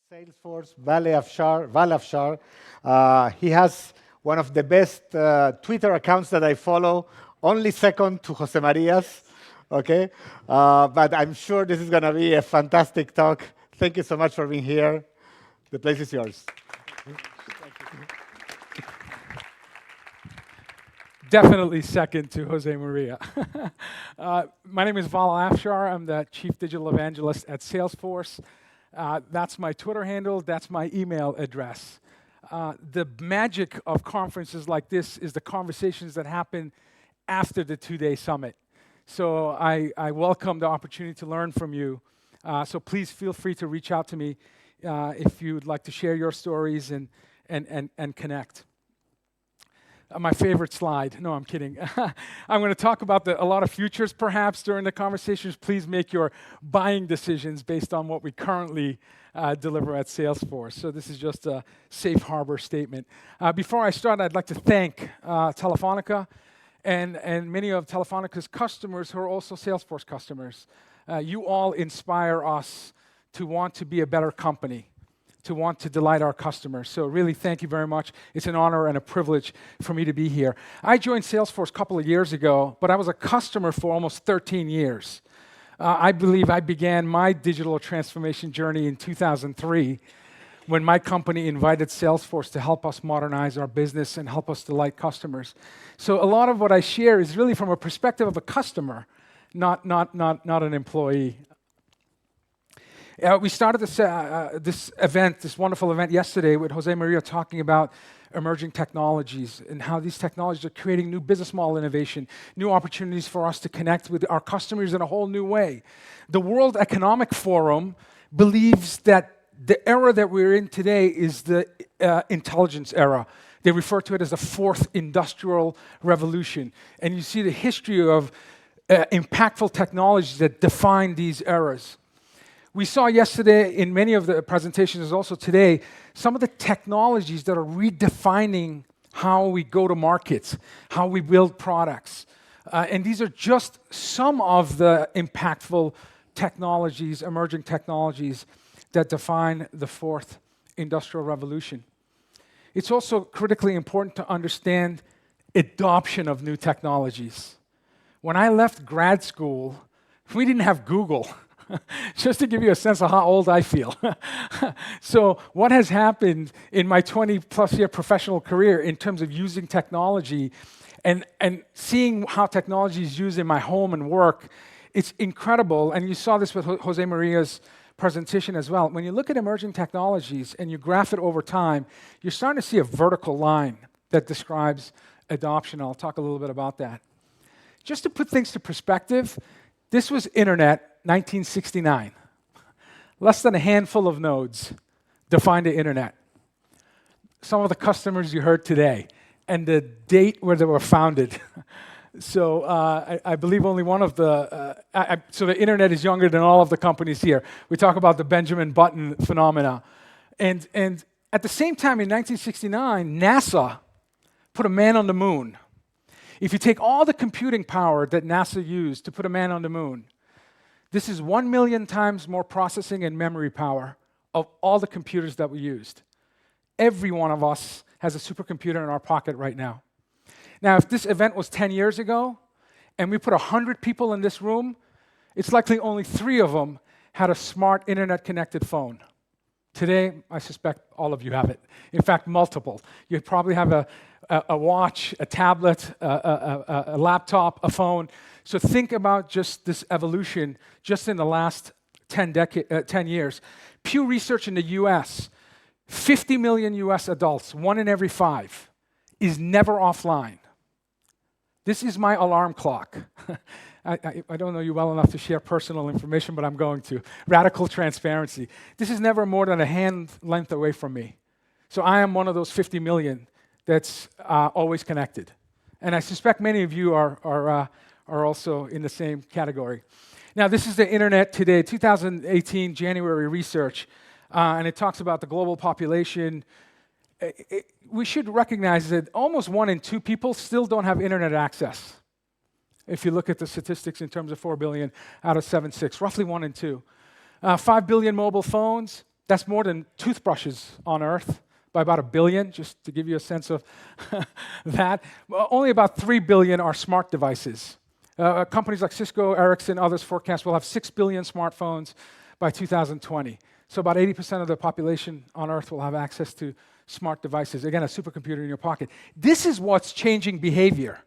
Salesforce, Vala Afshar. He has one of the best Twitter accounts that I follow, only second to Jose Maria's. Okay, but I'm sure this is going to be a fantastic talk. Thank you so much for being here. The place is yours. Definitely second to Jose Maria. My name is Vala Afshar. I'm the Chief Digital Evangelist at Salesforce. That's my Twitter handle. That's my email address. The magic of conferences like this is the conversations that happen after the two-day summit. So I welcome the opportunity to learn from you. So please feel free to reach out to me if you'd like to share your stories and connect. My favorite slide. No, I'm kidding. I'm going to talk about a lot of futures perhaps during the conversations. Please make your buying decisions based on what we currently deliver at Salesforce. So this is just a safe harbor statement. Before I start, I'd like to thank Telefónica and many of Telefónica's customers who are also Salesforce customers. You all inspire us to want to be a better company, to want to delight our customers. So really, thank you very much. It's an honor and a privilege for me to be here. I joined Salesforce a couple of years ago, but I was a customer for almost 13 years. I believe I began my digital transformation journey in 2003 when my company invited Salesforce to help us modernize our business and help us delight customers. So a lot of what I share is really from a perspective of a customer, not an employee. We started this wonderful event yesterday with Jose Maria talking about emerging technologies and how these technologies are creating new business model innovation, new opportunities for us to connect with our customers in a whole new way. The World Economic Forum believes that the era that we're in today is the intelligence era. They refer to it as the fourth industrial revolution. And you see the history of impactful technologies that define these eras. We saw yesterday in many of the presentations, also today, some of the technologies that are redefining how we go to market, how we build products. And these are just some of the impactful technologies, emerging technologies that define the fourth industrial revolution. It's also critically important to understand adoption of new technologies. When I left grad school, we didn't have Google. Just to give you a sense of how old I feel. So what has happened in my 20-plus year professional career in terms of using technology and seeing how technology is used in my home and work, it's incredible. And you saw this with Jose Maria's presentation as well. When you look at emerging technologies and you graph it over time, you're starting to see a vertical line that describes adoption. I'll talk a little bit about that. Just to put things to perspective, this was internet 1969. Less than a handful of nodes defined the internet. Some of the customers you heard today, and the date where they were founded. So I believe only one of the, so the internet is younger than all of the companies here. We talk about the Benjamin Button phenomena. And at the same time in 1969, NASA put a man on the moon. If you take all the computing power that NASA used to put a man on the moon, this is 1 million times more processing and memory power of all the computers that we used. Every one of us has a supercomputer in our pocket right now. Now, if this event was 10 years ago, and we put 100 people in this room, it's likely only 3 of them had a smart internet-connected phone. Today, I suspect all of you have it. In fact, multiple. You probably have a watch, a tablet, a laptop, a phone. So think about just this evolution just in the last 10 years. Pew Research in the US, 50 million US adults, 1 in every 5, is never offline. This is my alarm clock. I don't know you well enough to share personal information, but I'm going to. Radical transparency. This is never more than a hand length away from me. So I am one of those 50 million that's always connected. And I suspect many of you are also in the same category. Now, this is the internet today, 2018 January research, and it talks about the global population. We should recognize that almost 1 in 2 people still don't have internet access. If you look at the statistics in terms of 4 billion out of 7.6, roughly 1 in 2. 5 billion mobile phones, That's more than toothbrushes on Earth by about 1 billion, just to give you a sense of that. Well, only about 3 billion are smart devices. Companies like Cisco, Ericsson, others forecast we'll have 6 billion smartphones by 2020. So about 80% of the population on Earth will have access to smart devices. Again, a supercomputer in your pocket. This is what's changing behavior.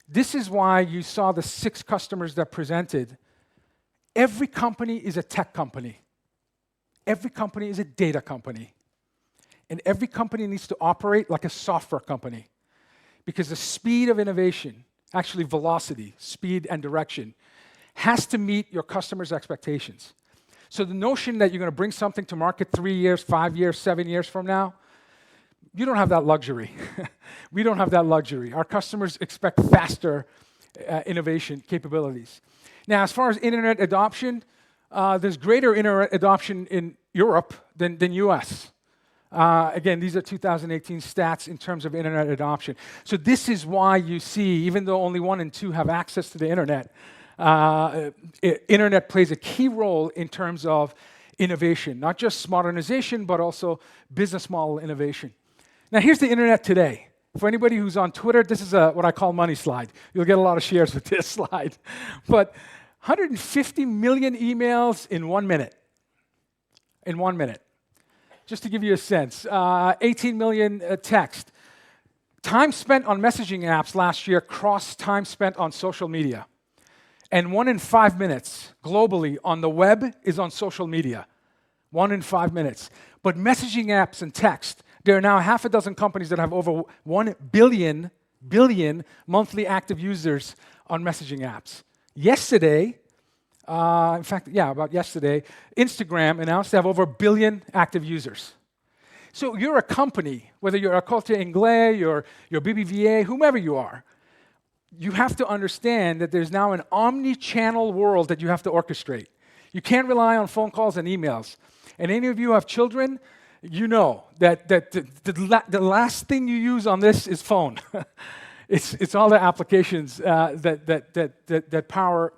This is why you saw the 6 customers that presented. Every company is a tech company. Every company is a data company. And every company needs to operate like a software company. Because the speed of innovation, actually velocity, speed and direction, has to meet your customers' expectations. So the notion that you're going to bring something to market 3 years, 5 years, 7 years from now, you don't have that luxury. We don't have that luxury. Our customers expect faster innovation capabilities. Now, as far as internet adoption, there's greater internet adoption in Europe than US. Again, these are 2018 stats in terms of internet adoption. So this is why you see, even though only 1 in 2 have access to the internet, internet plays a key role in terms of innovation, not just modernization, but also business model innovation. Now, here's the internet today. For anybody who's on Twitter, this is what I call money slide. You'll get a lot of shares with this slide. But 150 million emails in 1 minute. In 1 minute. Just to give you a sense, 18 million text. Time spent on messaging apps last year crossed time spent on social media. And 1 in 5 minutes globally on the web is on social media. 1 in 5 minutes. But messaging apps and text, there are now half a dozen companies that have over 1 billion monthly active users on messaging apps. Yesterday, about yesterday, Instagram announced they have over 1 billion active users. So you're a company, whether you're a Corte Inglés, you're BBVA, whomever you are, you have to understand that there's now an omni-channel world that you have to orchestrate. You can't rely on phone calls and emails. And any of you who have children, you know that the last thing you use on this is phone. It's all the applications that power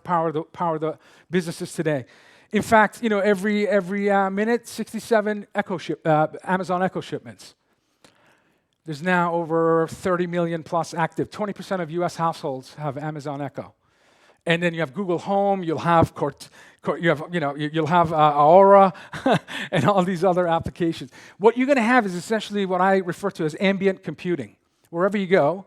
the businesses today. In fact, every minute, 67 Amazon Echo shipments. There's now over 30 million plus active. 20% of U.S. households have Amazon Echo, and then you have Google Home. You'll have you'll have Aura, and all these other applications. What you're going to have is essentially what I refer to as ambient computing. Wherever you go,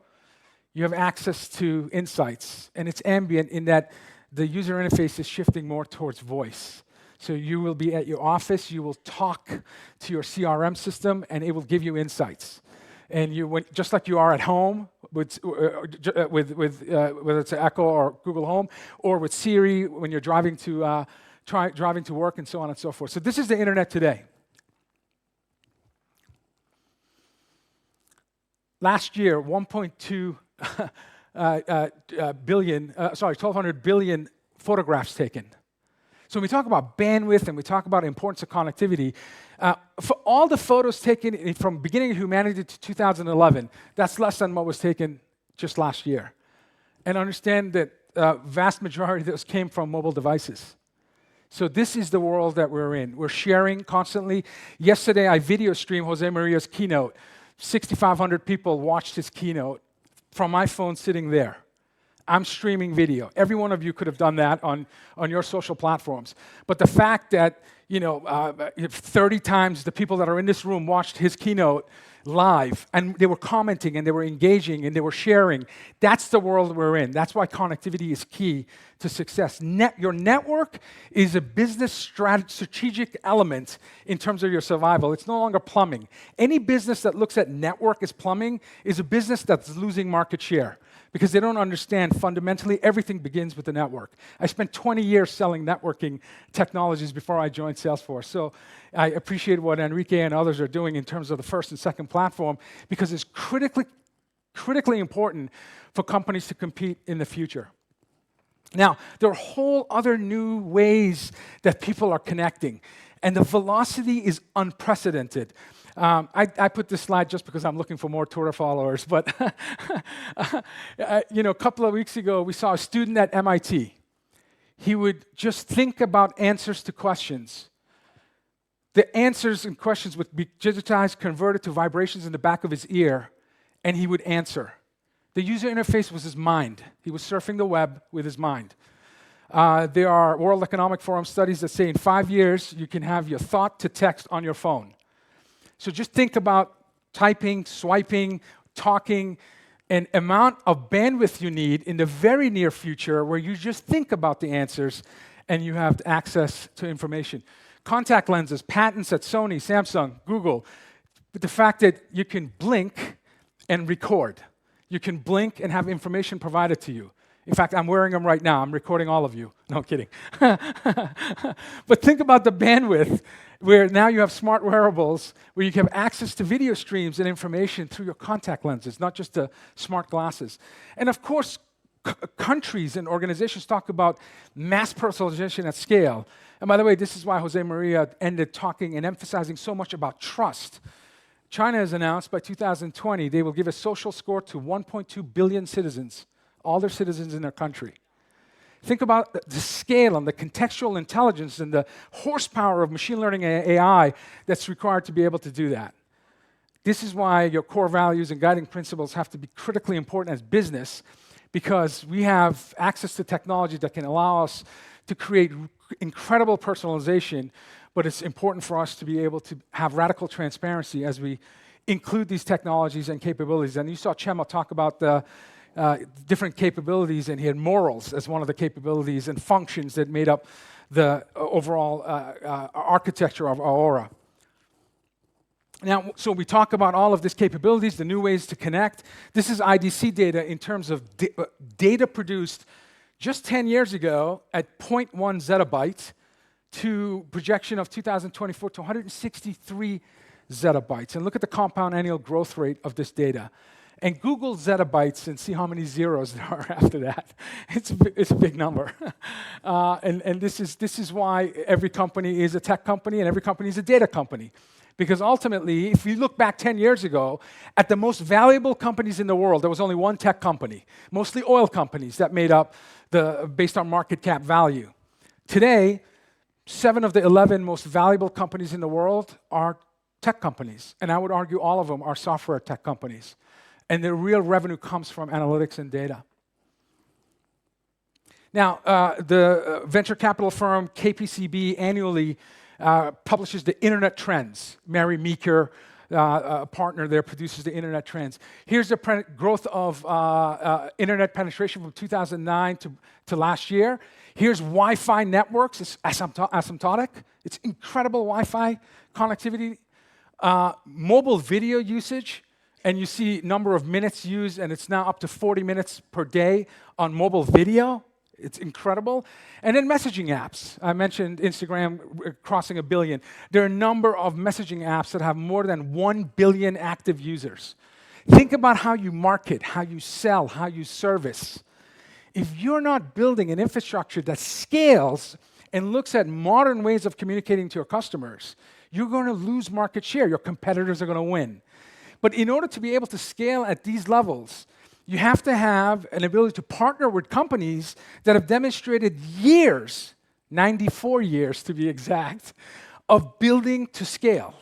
you have access to insights, and it's ambient in that the user interface is shifting more towards voice. So you will be at your office, you will talk to your CRM system, and it will give you insights. And just like you are at home with whether it's Echo or Google Home, or with Siri when you're driving to work, and so on and so forth. So this is the internet today. Last year, 1,200 billion photographs taken. So when we talk about bandwidth and we talk about importance of connectivity, for all the photos taken from beginning of humanity to 2011, that's less than what was taken just last year. And understand that vast majority of those came from mobile devices. So this is the world that we're in. We're sharing constantly. Yesterday, I video streamed Jose Maria's keynote. 6,500 people watched his keynote from my phone sitting there. I'm streaming video. Every one of you could have done that on your social platforms. But the fact that 30 times the people that are in this room watched his keynote live, and they were commenting, and they were engaging, and they were sharing, that's the world we're in. That's why connectivity is key to success. Your network is a business strategic element in terms of your survival. It's no longer plumbing. Any business that looks at network as plumbing is a business that's losing market share, because they don't understand fundamentally everything begins with the network. I spent 20 years selling networking technologies before I joined Salesforce. So I appreciate what Enrique and others are doing in terms of the first and second platform, because it's critically important for companies to compete in the future. Now, there are whole other new ways that people are connecting, and the velocity is unprecedented. I put this slide just because I'm looking for more Twitter followers, but a couple of weeks ago, we saw a student at MIT. He would just think about answers to questions the answers and questions would be digitized, converted to vibrations in the back of his ear, and he would answer. The user interface was his mind. He was surfing the web with his mind. There are World Economic Forum studies that say in 5 years, you can have your thought to text on your phone. So just think about typing, swiping, talking, an amount of bandwidth you need in the very near future where you just think about the answers and you have access to information. Contact lenses, patents at Sony, Samsung, Google, but the fact that you can blink and record. You can blink and have information provided to you. In fact, I'm wearing them right now. I'm recording all of you. No, I'm kidding. But think about the bandwidth where now you have smart wearables where you can have access to video streams and information through your contact lenses, not just the smart glasses. And of course, countries and organizations talk about mass personalization at scale. And by the way, this is why Jose Maria ended talking and emphasizing so much about trust. China has announced by 2020 they will give a social score to 1.2 billion citizens, all their citizens in their country. Think about the scale and the contextual intelligence and the horsepower of machine learning and AI that's required to be able to do that. This is why your core values and guiding principles have to be critically important as business, because we have access to technology that can allow us to create incredible personalization, but it's important for us to be able to have radical transparency as we include these technologies and capabilities. And you saw Chema talk about the different capabilities, and he had morals as one of the capabilities and functions that made up the overall architecture of Aura. Now, so we talk about all of these capabilities, the new ways to connect. This is IDC data in terms of data produced just 10 years ago at 0.1 zettabyte to projection of 2024 to 163 zettabytes. And look at the compound annual growth rate of this data. And Google zettabytes and see how many zeros there are after that. It's a big number. And this is why every company is a tech company and every company is a data company. Because ultimately, if you look back 10 years ago, at the most valuable companies in the world, there was only one tech company, mostly oil companies that made up based on market cap value. Today, 7 of the 11 most valuable companies in the world are tech companies. And I would argue all of them are software tech companies. And the real revenue comes from analytics and data. Now, the venture capital firm KPCB annually publishes the Internet Trends. Mary Meeker, a partner there, produces the Internet Trends. Here's the growth of Internet penetration from 2009 to last year. Here's Wi-Fi networks. It's asymptotic. It's incredible Wi-Fi connectivity. Mobile video usage. And you see number of minutes used, and it's now up to 40 minutes per day on mobile video. It's incredible. And then messaging apps. I mentioned Instagram crossing 1 billion. There are a number of messaging apps that have more than 1 billion active users. Think about how you market, how you sell, how you service. If you're not building an infrastructure that scales and looks at modern ways of communicating to your customers, you're going to lose market share. Your competitors are going to win. But in order to be able to scale at these levels, you have to have an ability to partner with companies that have demonstrated years, 94 years to be exact, of building to scale,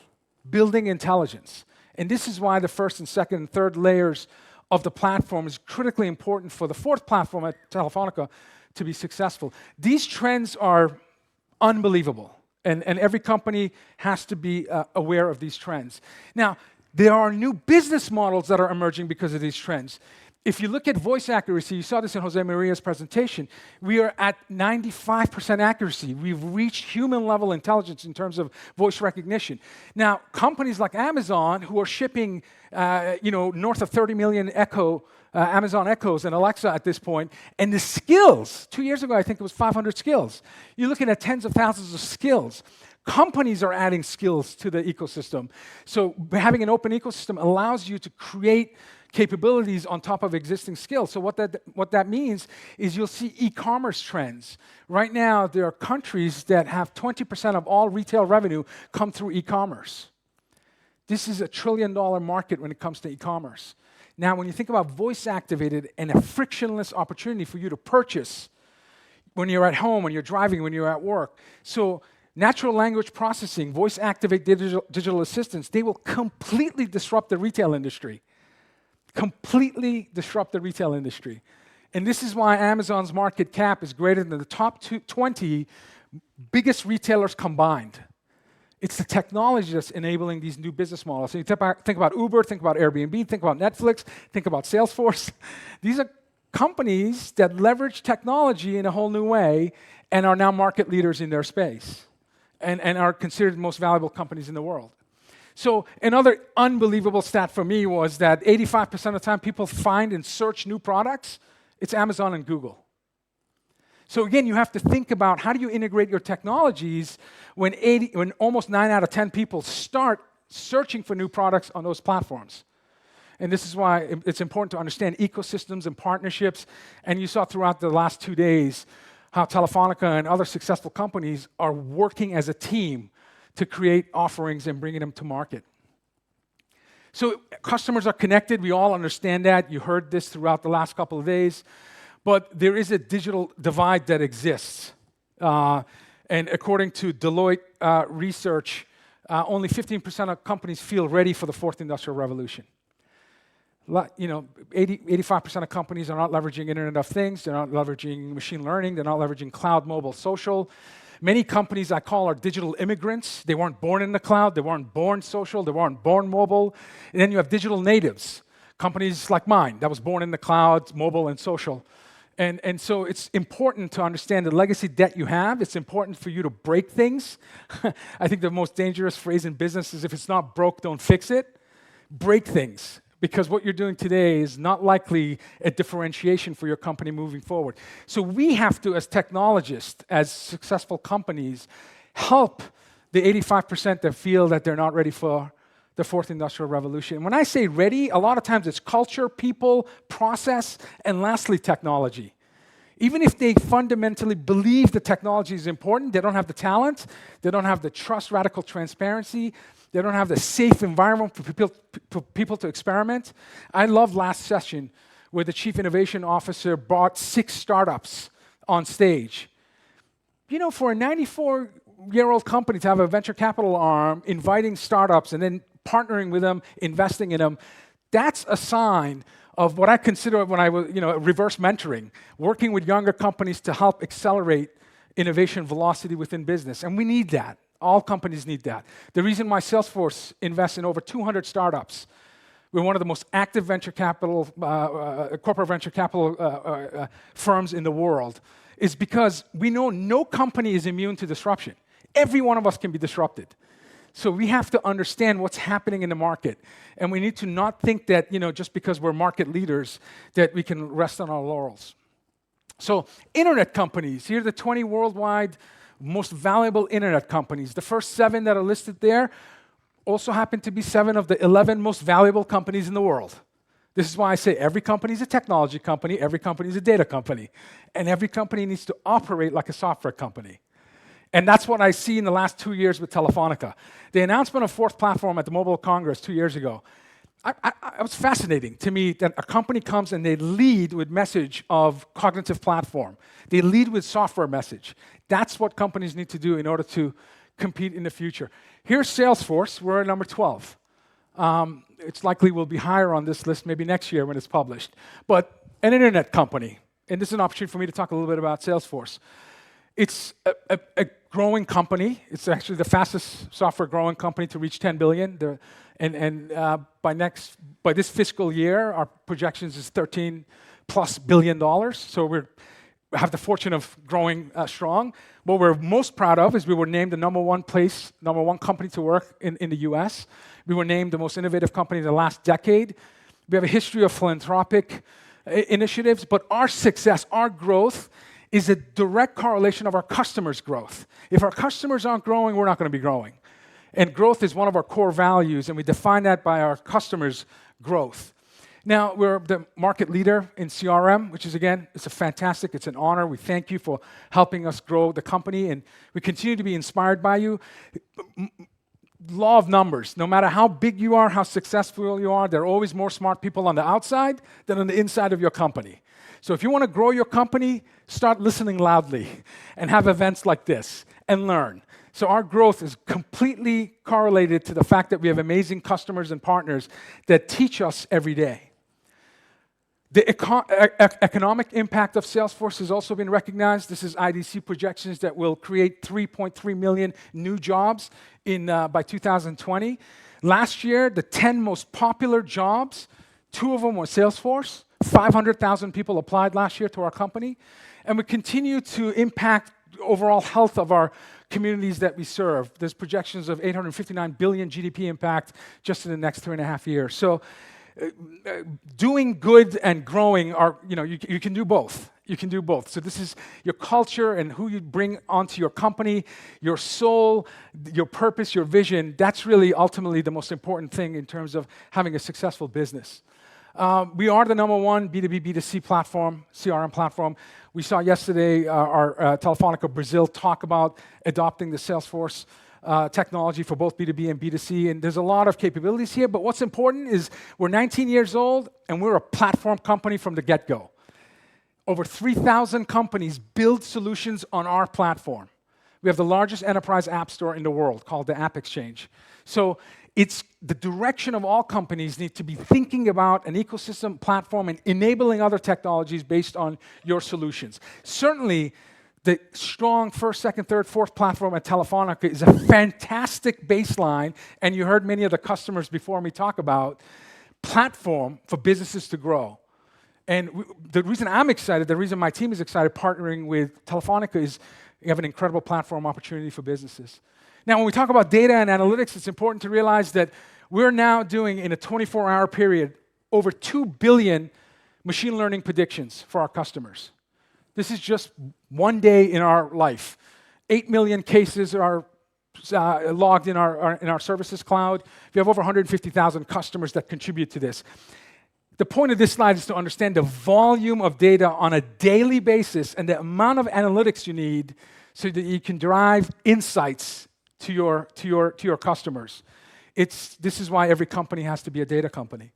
building intelligence. And this is why the first and second and third layers of the platform is critically important for the fourth platform at Telefonica to be successful. These trends are unbelievable, and every company has to be aware of these trends. Now, there are new business models that are emerging because of these trends. If you look at voice accuracy, you saw this in Jose Maria's presentation, we are at 95% accuracy. We've reached human-level intelligence in terms of voice recognition. Now, companies like Amazon, who are shipping north of 30 million Amazon Echoes and Alexa at this point, and the skills, 2 years ago I think it was 500 skills. You're looking at tens of thousands of skills. Companies are adding skills to the ecosystem. So having an open ecosystem allows you to create capabilities on top of existing skills. So what that means is you'll see e-commerce trends. Right now, there are countries that have 20% of all retail revenue come through e-commerce. This is a $1 trillion market when it comes to e-commerce. Now, when you think about voice-activated and a frictionless opportunity for you to purchase when you're at home, when you're driving, when you're at work. So Natural language processing, voice-activated digital assistants, they will completely disrupt the retail industry. Completely disrupt the retail industry. And this is why Amazon's market cap is greater than the top 20 biggest retailers combined. It's the technology that's enabling these new business models. So you think about Uber, think about Airbnb, think about Netflix, think about Salesforce. These are companies that leverage technology in a whole new way and are now market leaders in their space and are considered the most valuable companies in the world. So another unbelievable stat for me was that 85% of the time people find and search new products, it's Amazon and Google. So again, you have to think about how do you integrate your technologies when almost 9 out of 10 people start searching for new products on those platforms. And this is why it's important to understand ecosystems and partnerships. And you saw throughout the last 2 days how Telefonica and other successful companies are working as a team to create offerings and bringing them to market. So customers are connected. We all understand that. You heard this throughout the last couple of days. But there is a digital divide that exists. And according to Deloitte research, only 15% of companies feel ready for the fourth industrial revolution. 85% of companies are not leveraging Internet of Things. They're not leveraging machine learning. They're not leveraging cloud, mobile, social. Many companies I call are digital immigrants. They weren't born in the cloud. They weren't born social. They weren't born mobile. And then you have digital natives, companies like mine that was born in the cloud, mobile, and social. And so it's important to understand the legacy debt you have. It's important for you to break things. I think the most dangerous phrase in business is if it's not broke, don't fix it. Break things. Because what you're doing today is not likely a differentiation for your company moving forward. So we have to, as technologists, as successful companies, help the 85% that feel that they're not ready for the fourth industrial revolution. When I say ready, a lot of times it's culture, people, process, and lastly, technology. Even if they fundamentally believe the technology is important, they don't have the talent, they don't have the trust, radical transparency, they don't have the safe environment for people to experiment. I love last session where the chief innovation officer brought 6 startups on stage. You know, for a 94-year-old company to have a venture capital arm, inviting startups and then partnering with them, investing in them, that's a sign of what I consider when I was, reverse mentoring, working with younger companies to help accelerate innovation velocity within business. And we need that. All companies need that. The reason why Salesforce invests in over 200 startups, we're one of the most active venture capital, corporate venture capital firms in the world, is because we know no company is immune to disruption. Every one of us can be disrupted. So we have to understand what's happening in the market. And we need to not think that, just because we're market leaders, that we can rest on our laurels. So internet companies, here are the 20 worldwide most valuable internet companies. The first 7 that are listed there also happen to be 7 of the 11 most valuable companies in the world. This is why I say every company is a technology company, every company is a data company, and every company needs to operate like a software company. And that's what I see in the last 2 years with Telefonica. The announcement of Fourth Platform at the Mobile Congress 2 years ago, it was fascinating to me that a company comes and they lead with message of cognitive platform. They lead with software message. That's what companies need to do in order to compete in the future. Here's Salesforce. We're at number 12. It's likely we'll be higher on this list maybe next year when it's published. But an internet company, and this is an opportunity for me to talk a little bit about Salesforce. It's a growing company. It's actually the fastest software growing company to reach 10 billion. By this fiscal year, our projections is $13+ billion. So we have the fortune of growing strong. What we're most proud of is we were named the number one company to work in the US. We were named the most innovative company in the last decade. We have a history of philanthropic initiatives, but our success, our growth, is a direct correlation of our customers' growth. If our customers aren't growing, we're not going to be growing. And growth is one of our core values, and we define that by our customers' growth. Now, we're the market leader in CRM, which is, again, it's an honor. We thank you for helping us grow the company, and we continue to be inspired by you. Law of numbers. No matter how big you are, how successful you are, there are always more smart people on the outside than on the inside of your company. So if you want to grow your company, start listening loudly and have events like this and learn. So our growth is completely correlated to the fact that we have amazing customers and partners that teach us every day. The economic impact of Salesforce has also been recognized. This is IDC projections that will create 3.3 million new jobs by 2020. Last year, the 10 most popular jobs, 2 of them were Salesforce. 500,000 people applied last year to our company. And we continue to impact the overall health of our communities that we serve. There's projections of 859 billion GDP impact just in the next 3.5 years. So doing good and growing are, you can do both. You can do both. So this is your culture and who you bring onto your company, your soul, your purpose, your vision. That's really ultimately the most important thing in terms of having a successful business. We are the #1 B2B, B2C platform, CRM platform. We saw yesterday our Telefónica Brazil talk about adopting the Salesforce technology for both B2B and B2C, and there's a lot of capabilities here, but what's important is we're 19 years old, and we're a platform company from the get-go. Over 3,000 companies build solutions on our platform. We have the largest enterprise app store in the world called the App Exchange. So it's the direction of all companies need to be thinking about an ecosystem platform and enabling other technologies based on your solutions. Certainly, the strong first, second, third, fourth platform at Telefónica is a fantastic baseline, and you heard many of the customers before me talk about platform for businesses to grow. And the reason I'm excited, the reason my team is excited partnering with Telefónica is we have an incredible platform opportunity for businesses. Now, when we talk about data and analytics, it's important to realize that we're now doing, in a 24-hour period, over 2 billion machine learning predictions for our customers. This is just one day in our life. 8 million cases are logged in our services cloud. We have over 150,000 customers that contribute to this. The point of this slide is to understand the volume of data on a daily basis and the amount of analytics you need so that you can derive insights to your customers. This is why every company has to be a data company.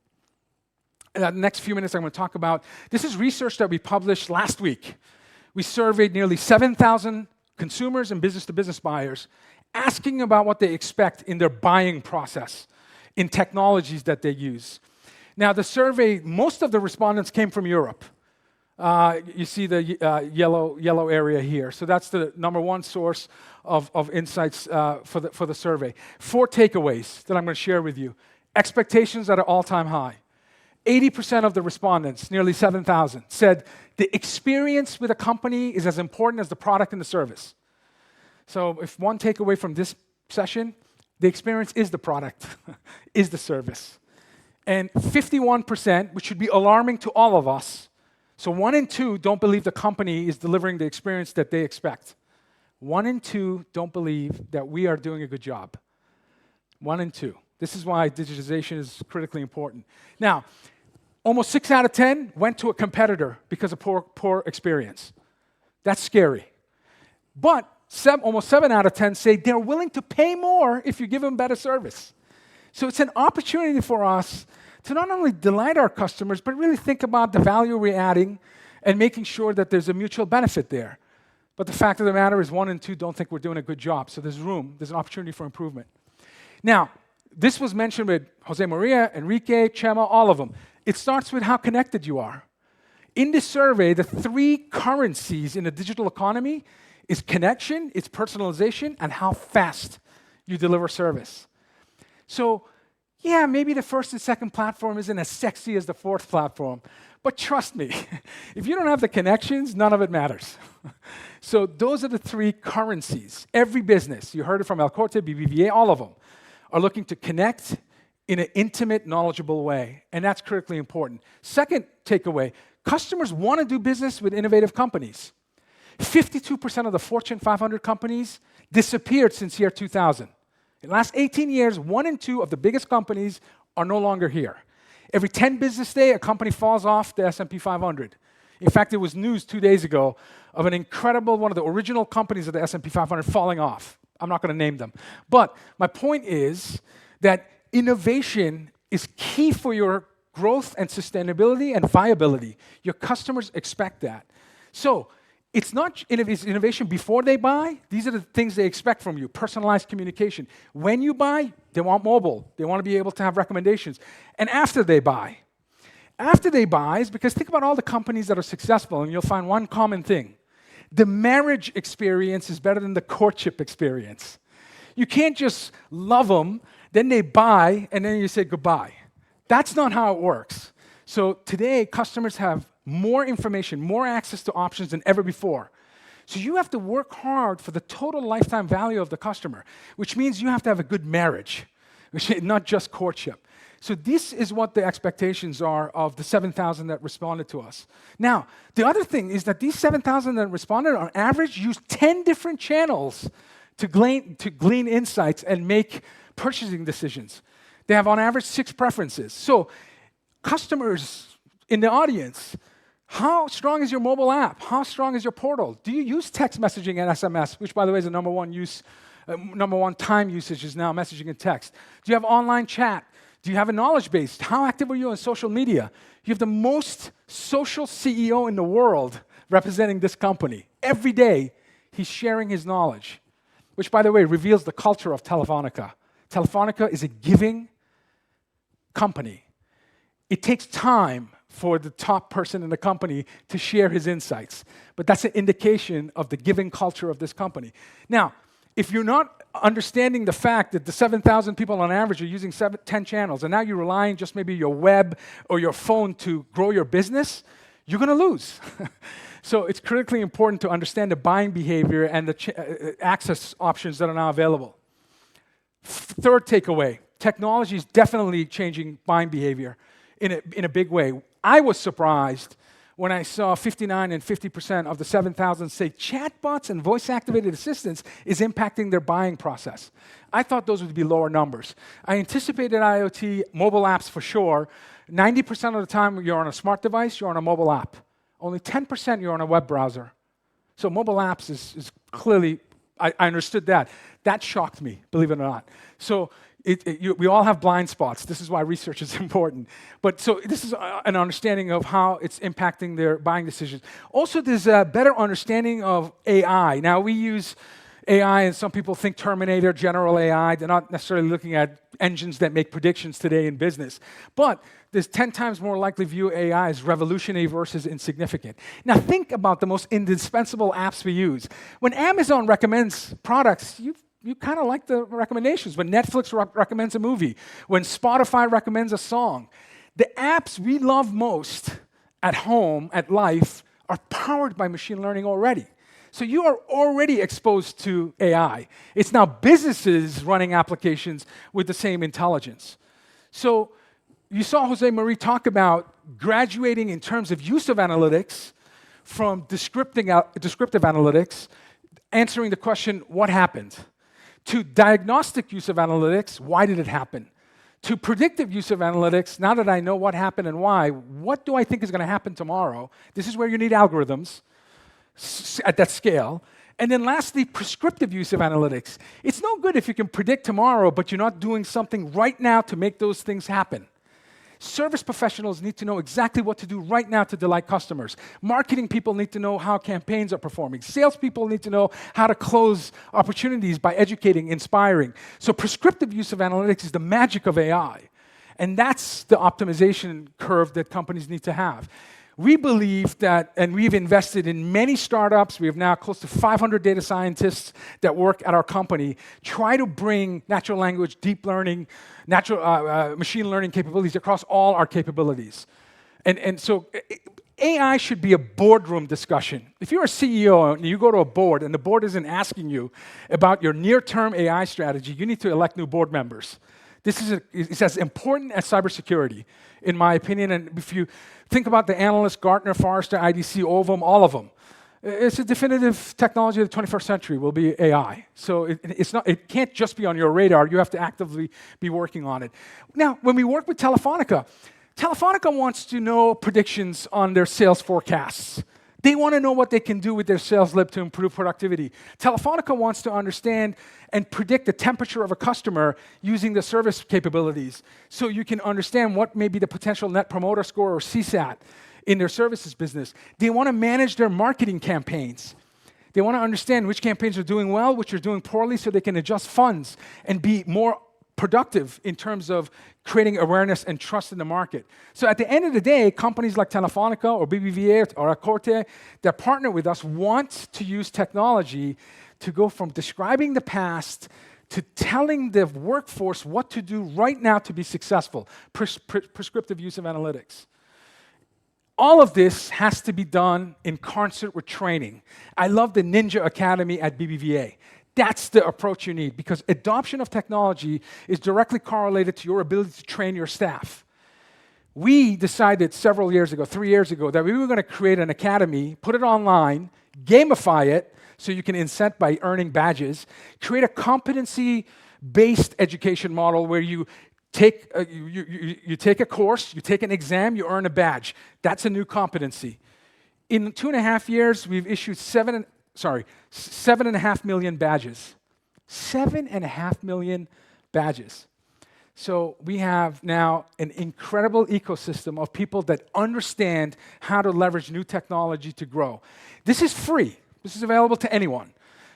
In the next few minutes, I'm going to talk about, this is research that we published last week. We surveyed nearly 7,000 consumers and business-to-business buyers, asking about what they expect in their buying process, in technologies that they use. Now, the survey, most of the respondents came from Europe. You see the yellow area here. So that's the #1 source of insights for the survey. 4 takeaways that I'm going to share with you. Expectations at an all-time high. 80% of the respondents, nearly 7,000, said the experience with a company is as important as the product and the service. So if one takeaway from this session, the experience is the product, is the service. And 51%, which should be alarming to all of us, so 1 in 2 don't believe the company is delivering the experience that they expect. 1 in 2 don't believe that we are doing a good job. 1 in 2. This is why digitization is critically important. Now, almost 6 out of 10 went to a competitor because of poor experience. That's scary. But almost 7 out of 10 say they're willing to pay more if you give them better service. So it's an opportunity for us to not only delight our customers, but really think about the value we're adding and making sure that there's a mutual benefit there. But the fact of the matter is 1 in 2 don't think we're doing a good job. So there's an opportunity for improvement. Now, this was mentioned with Jose Maria, Enrique, Chema, all of them. It starts with how connected you are. In this survey, the 3 currencies in the digital economy is connection, it's personalization, and how fast you deliver service. So, yeah, maybe the first and second platform isn't as sexy as the fourth platform, but trust me, if you don't have the connections, none of it matters. So those are the 3 currencies. Every business, you heard it from El Corte, BBVA, all of them, are looking to connect in an intimate, knowledgeable way, and that's critically important. Second takeaway, customers want to do business with innovative companies. 52% of the Fortune 500 companies disappeared since year 2000. In the last 18 years, 1 in 2 of the biggest companies are no longer here. Every 10 business day, a company falls off the S&P 500. In fact, there was news 2 days ago of an incredible, one of the original companies of the S&P 500 falling off. I'm not going to name them. But my point is that innovation is key for your growth and sustainability and viability. Your customers expect that. So It's not it's innovation before they buy. These are the things they expect from you. Personalized communication. When you buy, they want mobile. They want to be able to have recommendations. And after they buy. After they buy is because think about all the companies that are successful, and you'll find one common thing. The marriage experience is better than the courtship experience. You can't just love them, then they buy, and then you say goodbye. That's not how it works. So today, customers have more information, more access to options than ever before. So you have to work hard for the total lifetime value of the customer, which means you have to have a good marriage, not just courtship. So this is what the expectations are of the 7,000 that responded to us. Now, the other thing is that these 7,000 that responded on average use 10 different channels to glean insights and make purchasing decisions. They have on average 6 preferences. So customers in the audience, how strong is your mobile app? How strong is your portal? Do you use text messaging and SMS, which by the way is the number one time usage is now messaging and text? Do you have online chat? Do you have a knowledge base? How active are you on social media? You have the most social CEO in the world representing this company. Every day, he's sharing his knowledge, which, by the way, reveals the culture of Telefonica. Telefonica is a giving company. It takes time for the top person in the company to share his insights, but that's an indication of the giving culture of this company. Now, if you're not understanding the fact that the 7,000 people on average are using 10 channels, and now you're relying just maybe your web or your phone to grow your business, you're going to lose. So it's critically important to understand the buying behavior and the access options that are now available. Third takeaway, technology is definitely changing buying behavior in a big way. I was surprised when I saw 59 and 50% of the 7,000 say chatbots and voice-activated assistants is impacting their buying process. I thought those would be lower numbers. I anticipated IoT, mobile apps for sure. 90% of the time you're on a smart device, you're on a mobile app. Only 10% you're on a web browser. So mobile apps is clearly, I understood that. That shocked me, believe it or not. So we all have blind spots. This is why research is important. But so this is an understanding of how it's impacting their buying decisions. Also, there's a better understanding of AI. Now, we use AI, and some people think Terminator, general AI. They're not necessarily looking at engines that make predictions today in business. But there's 10 times more likely view AI as revolutionary versus insignificant. Now, think about the most indispensable apps we use. When Amazon recommends products, you kind of like the recommendations. When Netflix recommends a movie, when Spotify recommends a song, the apps we love most at home, at life, are powered by machine learning already. So you are already exposed to AI. It's now businesses running applications with the same intelligence. So you saw Jose Marie talk about graduating in terms of use of analytics from descriptive analytics, answering the question, what happened? To diagnostic use of analytics, why did it happen? To predictive use of analytics, now that I know what happened and why, what do I think is going to happen tomorrow? This is where you need algorithms at that scale. And then lastly, prescriptive use of analytics. It's no good if you can predict tomorrow, but you're not doing something right now to make those things happen. Service professionals need to know exactly what to do right now to delight customers. Marketing people need to know how campaigns are performing. Salespeople need to know how to close opportunities by educating, inspiring. So prescriptive use of analytics is the magic of AI. And that's the optimization curve that companies need to have. We believe that, and we've invested in many startups, we have now close to 500 data scientists that work at our company, try to bring natural language, deep learning, machine learning capabilities across all our capabilities. And so AI should be a boardroom discussion. If you're a CEO and you go to a board and the board isn't asking you about your near-term AI strategy, you need to elect new board members. It's as important as cybersecurity, in my opinion. And if you think about the Analyst, Gartner, Forrester, IDC, Ovum, all of them, it's a definitive technology of the 21st century will be AI. So it can't just be on your radar. You have to actively be working on it. Now, when we work with Telefonica, Telefonica wants to know predictions on their sales forecasts. They want to know what they can do with their sales lib to improve productivity. Telefonica wants to understand and predict the temperature of a customer using the service capabilities, so you can understand what may be the potential net promoter score or CSAT. in their services business. They want to manage their marketing campaigns. They want to understand which campaigns are doing well, which are doing poorly, so they can adjust funds and be more productive in terms of creating awareness and trust in the market. So at the end of the day, companies like Telefónica or BBVA or Acorte that partner with us want to use technology to go from describing the past to telling the workforce what to do right now to be successful, prescriptive use of analytics. All of this has to be done in concert with training. I love the Ninja Academy at BBVA. That's the approach you need, because adoption of technology is directly correlated to your ability to train your staff. We decided several years ago, 3 years ago, that we were going to create an academy, put it online, gamify it, so you can incent by earning badges, create a competency-based education model where you take a course, you take an exam, you earn a badge. That's a new competency. In 2.5 years, we've issued 7.5 million badges. 7.5 million badges. So we have now an incredible ecosystem of people that understand how to leverage new technology to grow. This is free. This is available to anyone.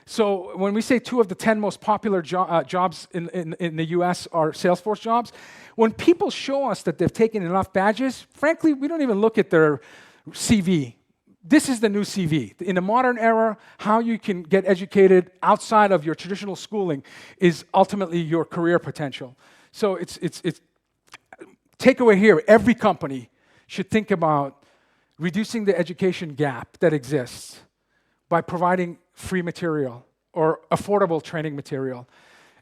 So when we say 2 of the 10 most popular jobs in the US are Salesforce jobs, when people show us that they've taken enough badges, frankly, we don't even look at their CV. This is the new CV. In the modern era, how you can get educated outside of your traditional schooling is ultimately your career potential. So it's takeaway here, every company should think about reducing the education gap that exists by providing free material or affordable training material.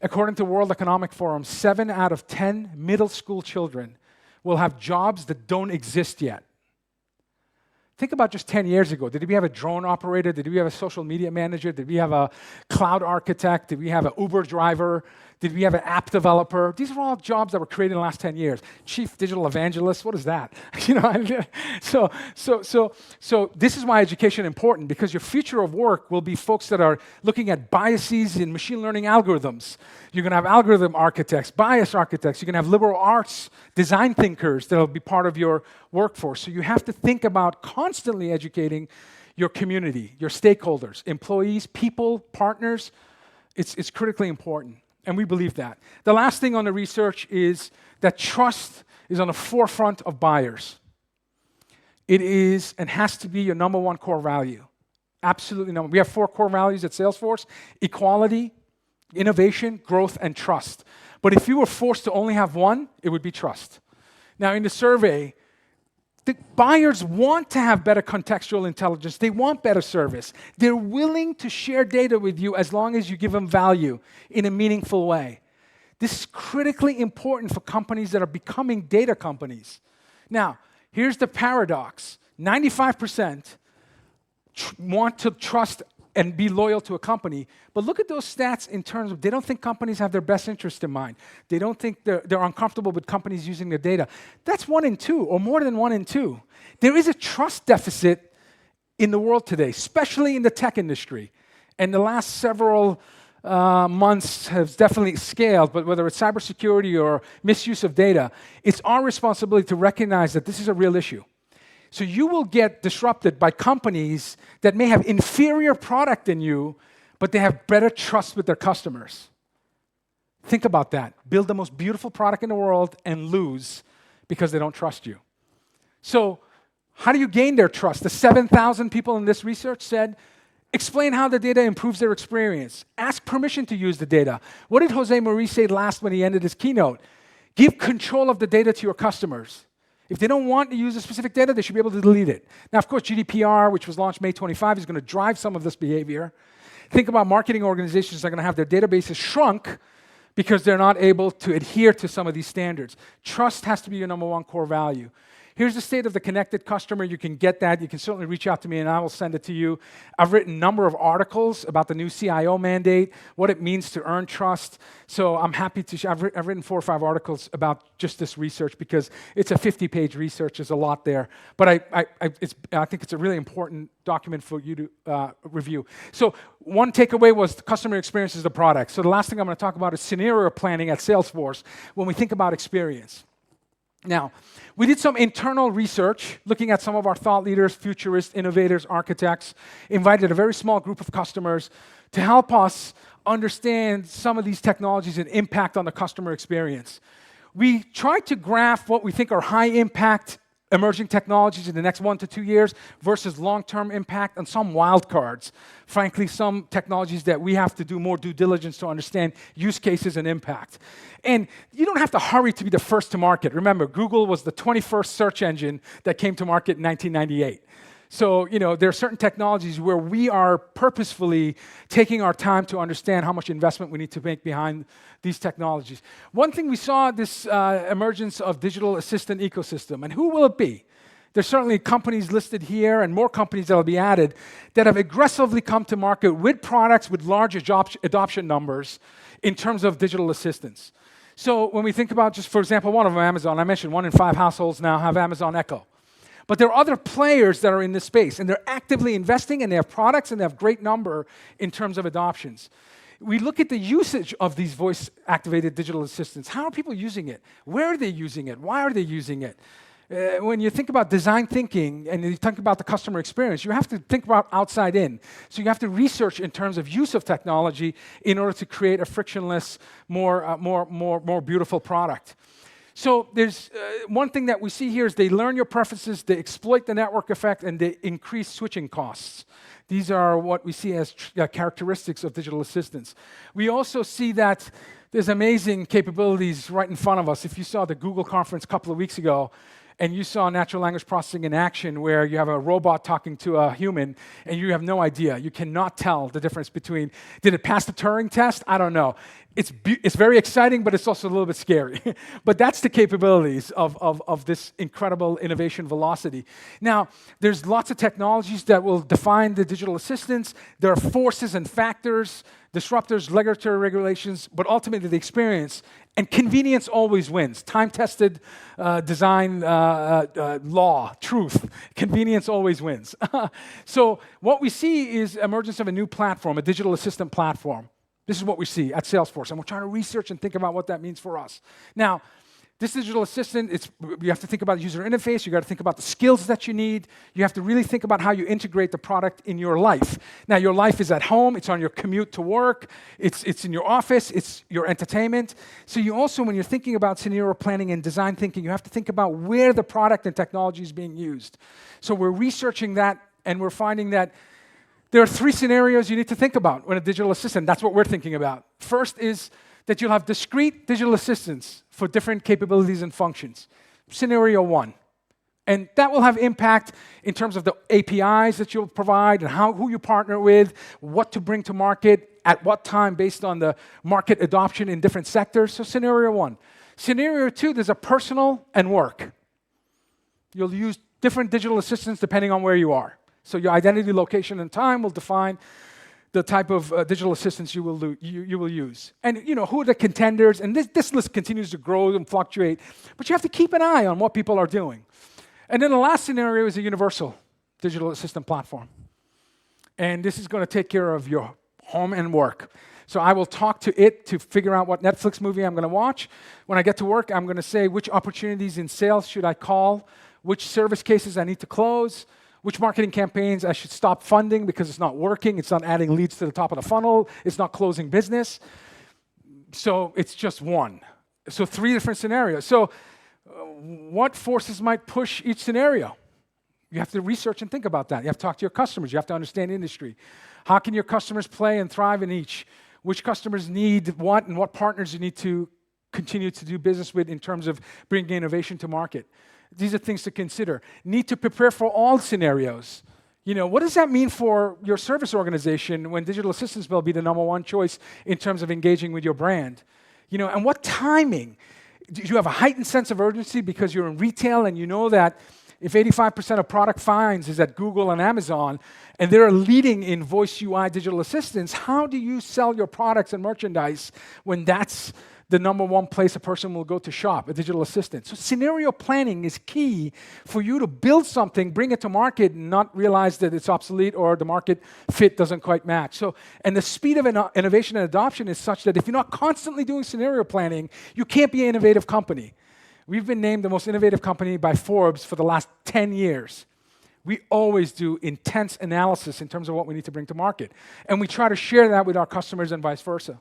According to World Economic Forum, 7 out of 10 middle school children will have jobs that don't exist yet. Think about just 10 years ago. Did we have a drone operator? Did we have a social media manager? Did we have a cloud architect? Did we have an Uber driver? Did we have an app developer? These are all jobs that were created in the last 10 years. Chief digital evangelist, what is that? So this is why education is important, because your future of work will be folks that are looking at biases in machine learning algorithms. You're going to have algorithm architects, bias architects. You're going to have liberal arts design thinkers that will be part of your workforce. So you have to think about constantly educating your community, your stakeholders, employees, people, partners. It's critically important. And we believe that. The last thing on the research is that trust is on the forefront of buyers. It is and has to be your number one core value. Absolutely number. We have 4 core values at Salesforce: equality, innovation, growth, and trust. But if you were forced to only have one, it would be trust. Now, in the survey, the buyers want to have better contextual intelligence. They want better service. They're willing to share data with you as long as you give them value in a meaningful way. This is critically important for companies that are becoming data companies. Now, here's the paradox. 95% want to trust and be loyal to a company. But look at those stats in terms of they don't think companies have their best interest in mind. They don't think they're uncomfortable with companies using their data. That's 1 in 2, or more than 1 in 2. There is a trust deficit in the world today, especially in the tech industry. And the last several months has definitely scaled, but whether it's cybersecurity or misuse of data, it's our responsibility to recognize that this is a real issue. So you will get disrupted by companies that may have inferior product than you, but they have better trust with their customers. Think about that. Build the most beautiful product in the world and lose because they don't trust you. So how do you gain their trust? The 7,000 people in this research said, explain how the data improves their experience. Ask permission to use the data. What did Jose Marie say last when he ended his keynote? Give control of the data to your customers. If they don't want to use a specific data, they should be able to delete it. Now, of course, GDPR, which was launched May 25, is going to drive some of this behavior. Think about marketing organizations that are going to have their databases shrunk because they're not able to adhere to some of these standards. Trust has to be your number one core value. Here's the state of the connected customer. You can get that. You can certainly reach out to me, and I will send it to you. I've written a number of articles about the new CIO mandate, what it means to earn trust. So I'm happy to share. I've written 4 or 5 articles about just this research because it's a 50-page research. There's a lot there. But I think it's a really important document for you to review. So one takeaway was the customer experience is the product. So the last thing I'm going to talk about is scenario planning at Salesforce when we think about experience. Now, we did some internal research looking at some of our thought leaders, futurists, innovators, architects, invited a very small group of customers to help us understand some of these technologies and impact on the customer experience. We tried to graph what we think are high-impact emerging technologies in the next 1 to 2 years versus long-term impact and some wild cards. Frankly, some technologies that we have to do more due diligence to understand use cases and impact. And you don't have to hurry to be the first to market. Remember, Google was the 21st search engine that came to market in 1998. So, there are certain technologies where we are purposefully taking our time to understand how much investment we need to make behind these technologies. One thing we saw, this emergence of digital assistant ecosystem. And who will it be? There's certainly companies listed here and more companies that will be added that have aggressively come to market with products with large adoption numbers in terms of digital assistants. So when we think about just, for example, one of them, Amazon, I mentioned 1 in 5 households now have Amazon Echo. But there are other players that are in this space, and they're actively investing, and they have products, and they have great number in terms of adoptions. We look at the usage of these voice-activated digital assistants. How are people using it? Where are they using it? Why are they using it? When you think about design thinking and you think about the customer experience, you have to think about outside in. So you have to research in terms of use of technology in order to create a frictionless, more beautiful product. So there's one thing that we see here is they learn your preferences, they exploit the network effect, and they increase switching costs. These are what we see as characteristics of digital assistants. We also see that there's amazing capabilities right in front of us. If you saw the Google conference a couple of weeks ago, and you saw natural language processing in action where you have a robot talking to a human and you have no idea. You cannot tell the difference between, did it pass the Turing test? I don't know. It's very exciting, but it's also a little bit scary. But that's the capabilities of this incredible innovation velocity. Now, there's lots of technologies that will define the digital assistants. There are forces and factors, disruptors, regulatory regulations, but ultimately the experience. And convenience always wins. Time-tested design law, truth. Convenience always wins. So what we see is emergence of a new platform, a digital assistant platform. This is what we see at Salesforce, and we're trying to research and think about what that means for us. Now, this digital assistant, you have to think about the user interface, you got to think about the skills that you need, you have to really think about how you integrate the product in your life. Now, your life is at home, it's on your commute to work, it's in your office, it's your entertainment. So you also, when you're thinking about scenario planning and design thinking, you have to think about where the product and technology is being used. So we're researching that, and we're finding that there are 3 scenarios you need to think about when a digital assistant, that's what we're thinking about. First is that you'll have discrete digital assistants for different capabilities and functions. Scenario 1. And that will have impact in terms of the APIs that you'll provide and who you partner with, what to bring to market, at what time based on the market adoption in different sectors. So scenario 1. Scenario 2, there's a personal and work. You'll use different digital assistants depending on where you are. So your identity, location, and time will define the type of digital assistants you will use. And who are the contenders? And this list continues to grow and fluctuate. But you have to keep an eye on what people are doing. And then the last scenario is a universal digital assistant platform. And this is going to take care of your home and work. So I will talk to it to figure out what Netflix movie I'm going to watch. When I get to work, I'm going to say which opportunities in sales should I call, which service cases I need to close, which marketing campaigns I should stop funding because it's not working, it's not adding leads to the top of the funnel, it's not closing business. So it's just one. So 3 different scenarios. So what forces might push each scenario? You have to research and think about that. You have to talk to your customers. You have to understand industry. How can your customers play and thrive in each? Which customers need what and what partners you need to continue to do business with in terms of bringing innovation to market. These are things to consider. Need to prepare for all scenarios. What does that mean for your service organization when digital assistants will be the #1 choice in terms of engaging with your brand? And what timing? Do you have a heightened sense of urgency because you're in retail and you know that if 85% of product finds is at Google and Amazon, and they're leading in voice UI digital assistants, how do you sell your products and merchandise when that's the #1 place a person will go to shop, a digital assistant? So scenario planning is key for you to build something, bring it to market, and not realize that it's obsolete or the market fit doesn't quite match. And the speed of innovation and adoption is such that if you're not constantly doing scenario planning, you can't be an innovative company. We've been named the most innovative company by Forbes for the last 10 years. We always do intense analysis in terms of what we need to bring to market. And we try to share that with our customers and vice versa.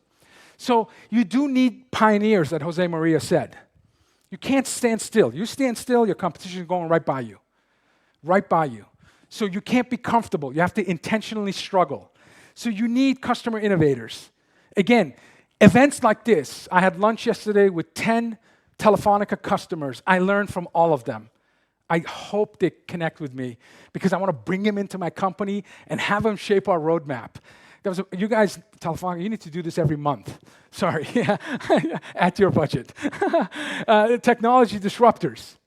So you do need pioneers, that Jose Maria said. You can't stand still. You stand still, your competition is going right by you. Right by you. So you can't be comfortable. You have to intentionally struggle. So you need customer innovators. Again, events like this. I had lunch yesterday with 10 Telefonica customers. I learned from all of them. I hope they connect with me because I want to bring them into my company and have them shape our roadmap. You guys, Telefonica, you need to do this every month. Sorry, at your budget. Technology disruptors,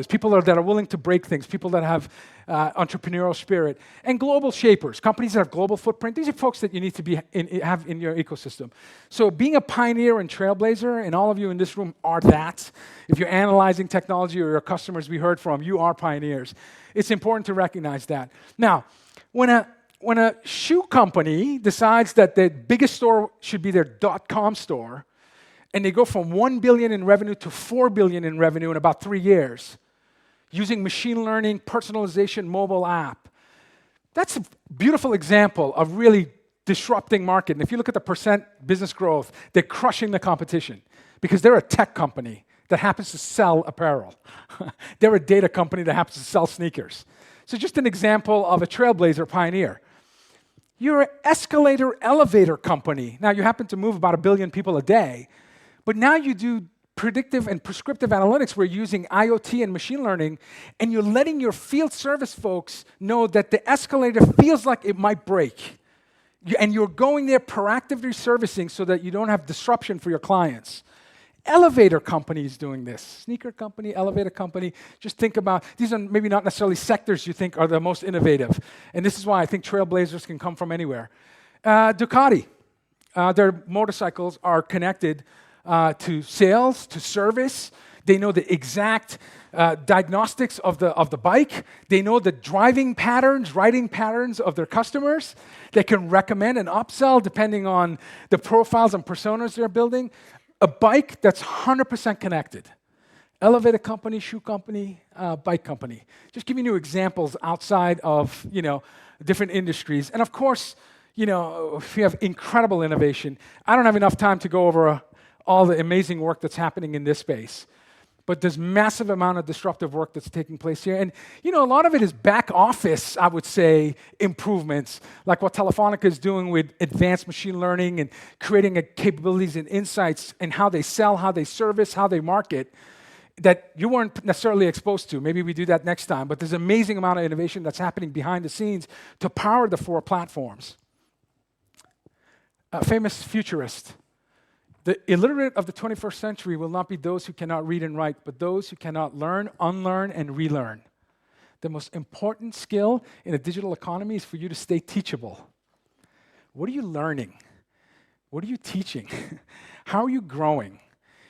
people that are willing to break things, people that have entrepreneurial spirit, and global shapers, companies that have global footprint. These are folks that you need to have in your ecosystem. So being a pioneer and trailblazer, and all of you in this room are that. If you're analyzing technology or your customers we heard from, you are pioneers. It's important to recognize that. Now, when a shoe company decides that the biggest store should be their .com store, and they go from $1 billion in revenue to $4 billion in revenue in about 3 years, using machine learning, personalization, mobile app. That's a beautiful example of really disrupting market. And if you look at the percent business growth, they're crushing the competition because they're a tech company that happens to sell apparel. They're a data company that happens to sell sneakers. So just an example of a trailblazer pioneer. You're an escalator elevator company. Now you happen to move about 1 billion people a day, but now you do predictive and prescriptive analytics. We're using IoT and machine learning, and you're letting your field service folks know that the escalator feels like it might break. And you're going there proactively servicing so that you don't have disruption for your clients. Elevator companies doing this. Sneaker company, elevator company. Just think about, these are maybe not necessarily sectors you think are the most innovative. And this is why I think trailblazers can come from anywhere. Ducati. Their motorcycles are connected to sales, to service. They know the exact diagnostics of the bike. They know the driving patterns, riding patterns of their customers. They can recommend an upsell depending on the profiles and personas they're building. A bike that's 100% connected. Elevator company, shoe company, bike company. Just giving you examples outside of different industries. And of course, we have incredible innovation. I don't have enough time to go over all the amazing work that's happening in this space. But there's massive amount of disruptive work that's taking place here. And, a lot of it is back office, I would say, improvements, like what Telefonica is doing with advanced machine learning and creating capabilities and insights and how they sell, how they service, how they market, that you weren't necessarily exposed to. Maybe we do that next time. But there's an amazing amount of innovation that's happening behind the scenes to power the 4 platforms. A famous futurist. The illiterate of the 21st century will not be those who cannot read and write, but those who cannot learn, unlearn, and relearn. The most important skill in a digital economy is for you to stay teachable. What are you learning? What are you teaching? How are you growing?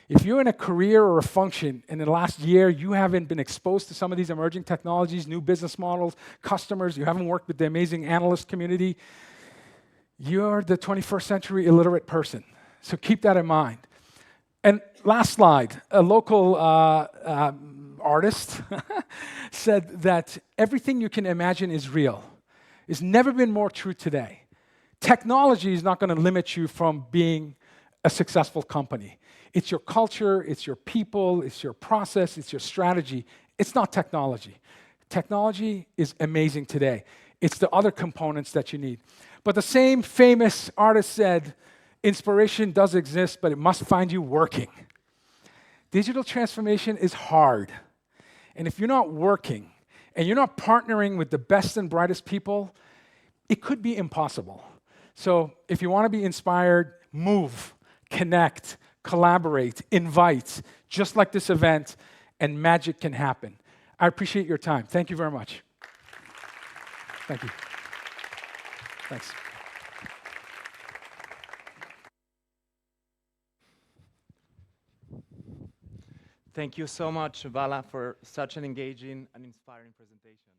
If you're in a career or a function in the last year, you haven't been exposed to some of these emerging technologies, new business models, customers, you haven't worked with the amazing analyst community, you're the 21st century illiterate person. So keep that in mind. And last slide, a local artist said that everything you can imagine is real. It's never been more true today. Technology is not going to limit you from being a successful company. It's your culture, it's your people, it's your process, it's your strategy. It's not technology. Technology is amazing today. It's the other components that you need. But the same famous artist said, inspiration does exist, but it must find you working. Digital transformation is hard. And if you're not working and you're not partnering with the best and brightest people, it could be impossible. So if you want to be inspired, move, connect, collaborate, invite, just like this event, and magic can happen. I appreciate your time. Thank you very much. Thank you. Thanks. Thank you so much, Vala, for such an engaging and inspiring presentation.